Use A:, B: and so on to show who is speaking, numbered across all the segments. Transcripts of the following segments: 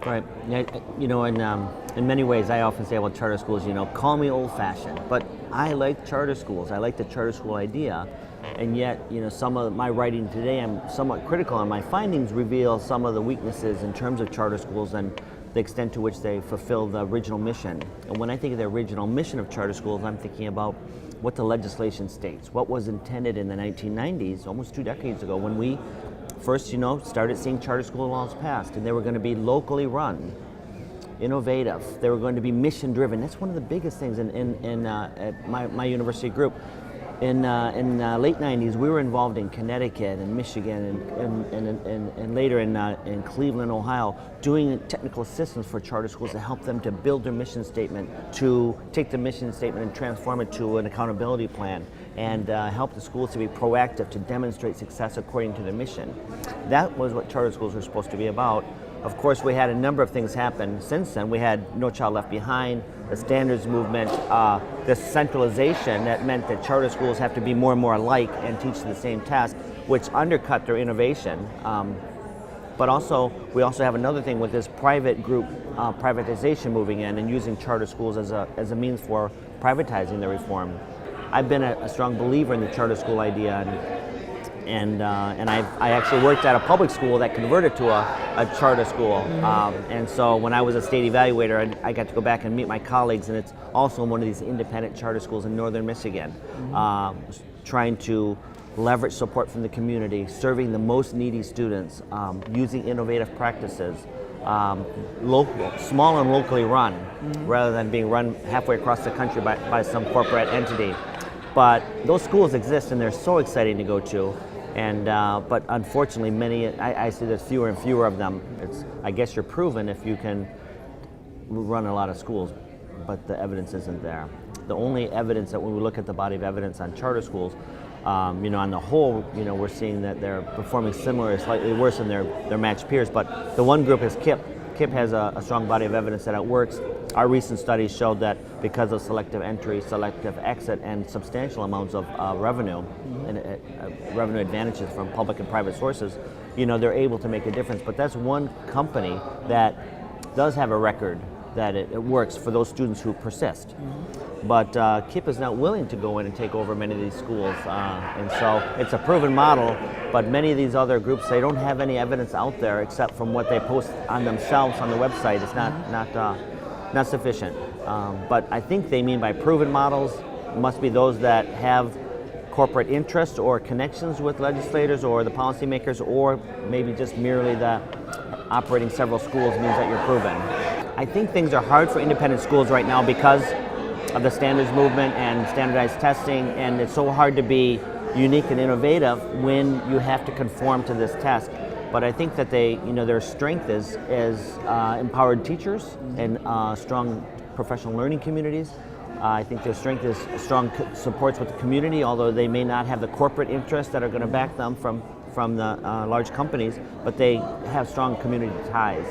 A: Right. Yeah, in many ways, I often say about charter schools, call me old-fashioned, but I like charter schools. I like the charter school idea, and yet, some of my writing today, I'm somewhat critical, and my findings reveal some of the weaknesses in terms of charter schools and the extent to which they fulfill the original mission. And when I think of the original mission of charter schools, I'm thinking about what the legislation states, what was intended in the 1990s, almost 2 decades ago, when we first, started seeing charter school laws passed, and they were going to be locally run, innovative. They were going to be mission driven. That's one of the biggest things at my university group. In late 90s, we were involved in Connecticut and Michigan and later in Cleveland, Ohio, doing technical assistance for charter schools to help them to build their mission statement, to take the mission statement and transform it to an accountability plan, and help the schools to be proactive, to demonstrate success according to their mission. That was what charter schools were supposed to be about. Of course, we had a number of things happen since then. We had No Child Left Behind, the standards movement, this centralization that meant that charter schools have to be more and more alike and teach the same task, which undercut their innovation. But also, we also have another thing with this private group privatization moving in and using charter schools as a means for privatizing the reform. I've been a strong believer in the charter school idea, and I actually worked at a public school that converted to a charter school. And so when I was a state evaluator, I got to go back and meet my colleagues, and it's also one of these independent charter schools in northern Michigan, trying to leverage support from the community, serving the most needy students, using innovative practices, local, small and locally run, rather than being run halfway across the country by some corporate entity. But those schools exist, and they're so exciting to go to. And but unfortunately, I see there's fewer and fewer of them. I guess you're proven if you can run a lot of schools, but the evidence isn't there. The only evidence that when we look at the body of evidence on charter schools, on the whole, we're seeing that they're performing similar, slightly worse than their matched peers. But the one group is KIPP. KIPP has a strong body of evidence that it works. Our recent studies showed that because of selective entry, selective exit, and substantial amounts of revenue and revenue advantages from public and private sources, they're able to make a difference. But that's one company that does have a record that it works for those students who persist. But KIPP is not willing to go in and take over many of these schools, and so it's a proven model. But many of these other groups, they don't have any evidence out there except from what they post on themselves on the website. It's not sufficient. But I think they mean by proven models must be those that have corporate interests or connections with legislators or the policymakers, or maybe just merely the operating several schools means that you're proven. I think things are hard for independent schools right now because of the standards movement and standardized testing, and it's so hard to be unique and innovative when you have to conform to this test. But I think that their strength is empowered teachers and strong professional learning communities. I think their strength is strong supports with the community, although they may not have the corporate interests that are going to back them from the large companies, but they have strong community ties.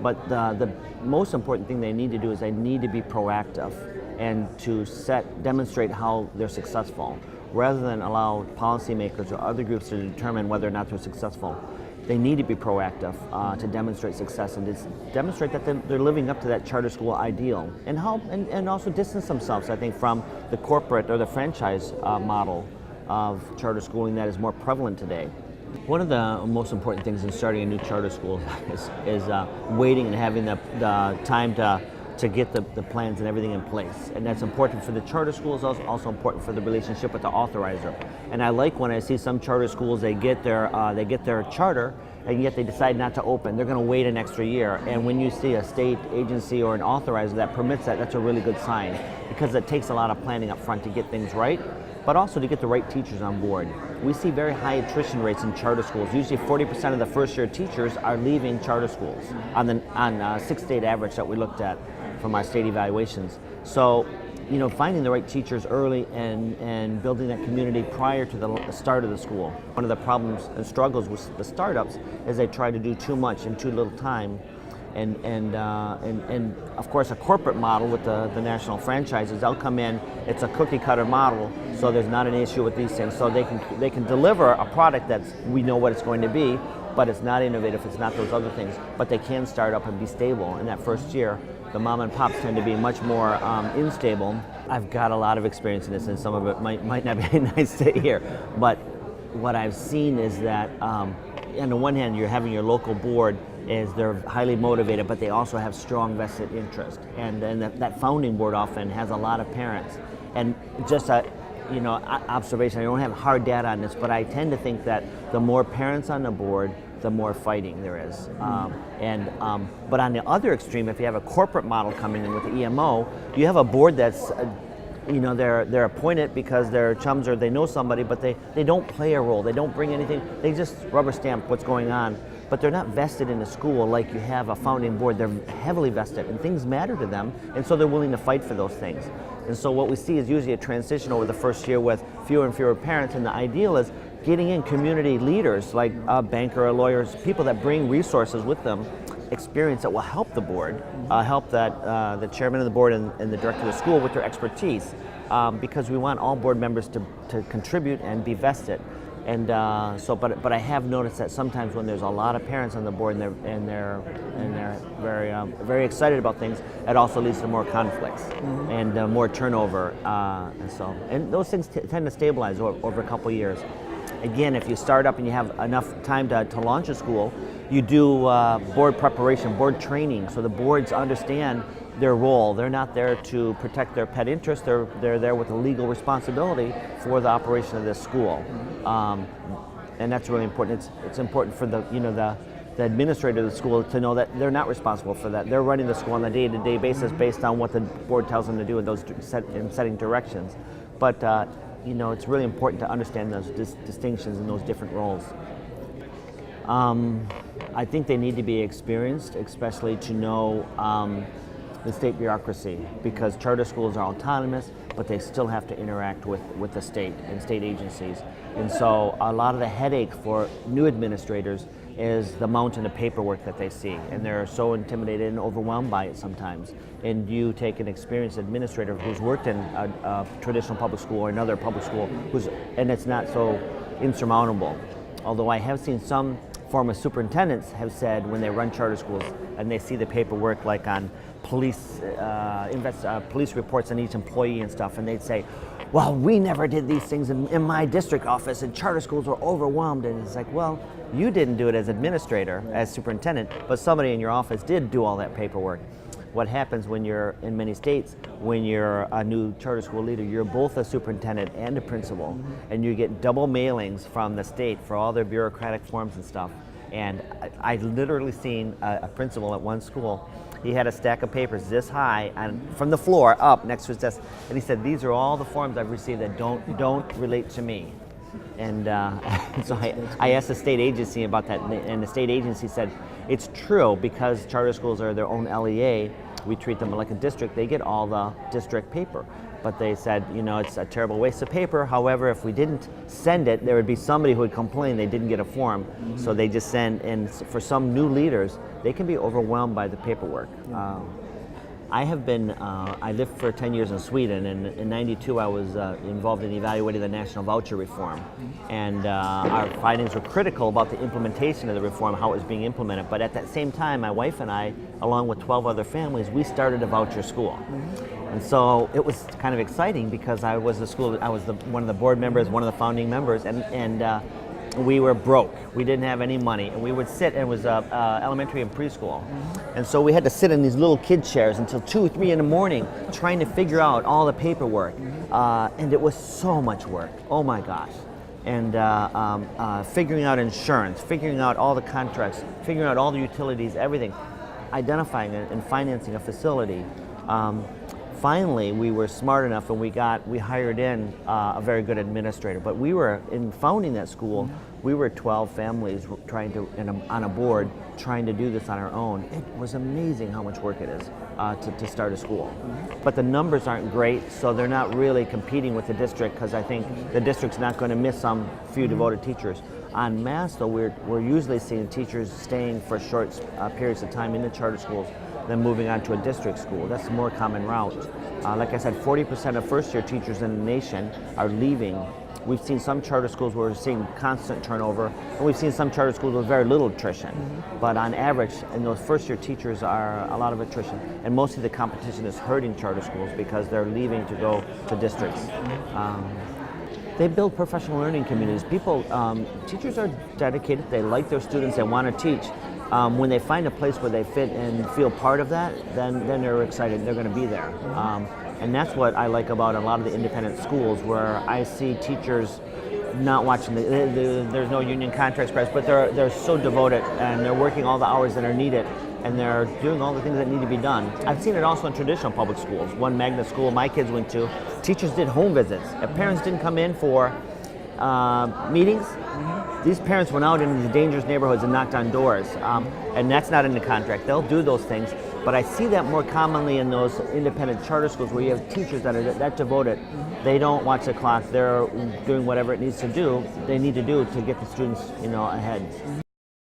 A: But the most important thing they need to do is they need to be proactive and to demonstrate how they're successful, rather than allow policymakers or other groups to determine whether or not they're successful. They need to be proactive to demonstrate success and to demonstrate that they're living up to that charter school ideal, and help and also distance themselves, I think, from the corporate or the franchise model of charter schooling that is more prevalent today. One of the most important things in starting a new charter school is waiting and having the time to get the plans and everything in place. And that's important for the charter schools, also important for the relationship with the authorizer. And I like when I see some charter schools, they get their charter, and yet they decide not to open. They're going to wait an extra year. And when you see a state agency or an authorizer that permits that, that's a really good sign, because it takes a lot of planning up front to get things right, but also to get the right teachers on board. We see very high attrition rates in charter schools. Usually 40% of the first-year teachers are leaving charter schools on 6-state average that we looked at from our state evaluations. So, finding the right teachers early and building that community prior to the start of the school. One of the problems and struggles with the startups is they try to do too much in too little time. And of course, a corporate model with the national franchises, they'll come in, it's a cookie cutter model, so there's not an issue with these things. So they can deliver a product we know what it's going to be, but it's not innovative, it's not those other things, but they can start up and be stable in that first year. The mom and pops tend to be much more unstable. I've got a lot of experience in this, and some of it might not be nice to hear, but what I've seen is that on the one hand, you're having your local board is they're highly motivated, but they also have strong vested interest. And then that founding board often has a lot of parents. And just a observation, I don't have hard data on this, but I tend to think that the more parents on the board, the more fighting there is. But on the other extreme, if you have a corporate model coming in with the EMO, you have a board that's they're appointed because they're chums or they know somebody, but they don't play a role. They don't bring anything. They just rubber stamp what's going on. But they're not vested in the school like you have a founding board. They're heavily vested, and things matter to them, and so they're willing to fight for those things. And so what we see is usually a transition over the first year with fewer and fewer parents, and the ideal is getting in community leaders like a banker or lawyers, people that bring resources with them, experience that will help the board, help the chairman of the board and the director of the school with their expertise, because we want all board members to contribute and be vested. And but I have noticed that sometimes when there's a lot of parents on the board and they're very excited about things, it also leads to more conflicts and more turnover. And those things tend to stabilize over a couple years. Again, if you start up and you have enough time to launch a school, you do board preparation, board training, so the boards understand their role. They're not there to protect their pet interests. They're there with a legal responsibility for the operation of this school, and that's really important. It's important for the administrator of the school to know that they're not responsible for that. They're running the school on a day-to-day basis based on what the board tells them to do in setting directions. But it's really important to understand those distinctions and those different roles. I think they need to be experienced, especially to know the state bureaucracy, because charter schools are autonomous, but they still have to interact with the state and state agencies. And so a lot of the headache for new administrators is the mountain of paperwork that they see, and they're so intimidated and overwhelmed by it sometimes. And you take an experienced administrator who's worked in a traditional public school or another public school, and it's not so insurmountable. Although I have seen some former superintendents have said when they run charter schools and they see the paperwork like on police reports on each employee and stuff, and they'd say, well, we never did these things in my district office, and charter schools were overwhelmed. And it's like, well, you didn't do it as administrator, as superintendent, but somebody in your office did do all that paperwork. What happens when you're in many states, when you're a new charter school leader, you're both a superintendent and a principal, and you get double mailings from the state for all their bureaucratic forms and stuff. And I literally seen a principal at one school. He had a stack of papers this high and from the floor up next to his desk, and he said, "These are all the forms I've received that don't relate to me." And so I asked the state agency about that, and the state agency said, it's true, because charter schools are their own LEA, we treat them like a district, they get all the district paper. But they said, it's a terrible waste of paper. However, if we didn't send it, there would be somebody who would complain they didn't get a form. So they just send, and for some new leaders, they can be overwhelmed by the paperwork. I have been, I lived for 10 years in Sweden, and in '92 I was involved in evaluating the national voucher reform. And our findings were critical about the implementation of the reform, how it was being implemented. But at that same time, my wife and I, along with 12 other families, we started a voucher school. And so it was kind of exciting because I was one of the board members, one of the founding members, and we were broke. We didn't have any money, and we would sit, and it was elementary and preschool. And so we had to sit in these little kid chairs until 2 or 3 in the morning trying to figure out all the paperwork. And it was so much work, oh my gosh. And figuring out insurance, figuring out all the contracts, figuring out all the utilities, everything, identifying and financing a facility. Finally, we were smart enough, and we hired in a very good administrator. But in founding that school, we were 12 families on a board trying to do this on our own. It was amazing how much work it is to start a school. But the numbers aren't great, so they're not really competing with the district, because I think the district's not going to miss some few devoted teachers. En masse, though, we're usually seeing teachers staying for short periods of time in the charter schools, then moving on to a district school. That's a more common route. Like I said, 40% of first-year teachers in the nation are leaving We've seen some charter schools where we're seeing constant turnover, and we've seen some charter schools with very little attrition. But on average, in those first-year teachers are a lot of attrition, and mostly the competition is hurting charter schools because they're leaving to go to districts. They build professional learning communities. Teachers are dedicated. They like their students. They want to teach. When they find a place where they fit and feel part of that, then they're excited. They're going to be there. And that's what I like about a lot of the independent schools, where I see teachers not watching there's no union contracts press, but they're so devoted and they're working all the hours that are needed, and they're doing all the things that need to be done. I've seen it also in traditional public schools. One magnet school my kids went to, teachers did home visits. If parents didn't come in for meetings, these parents went out into these dangerous neighborhoods and knocked on doors, and that's not in the contract. They'll do those things, but I see that more commonly in those independent charter schools where you have teachers that are that devoted. They don't watch the clock. They're doing whatever it needs to do. They need to do to get the students, ahead.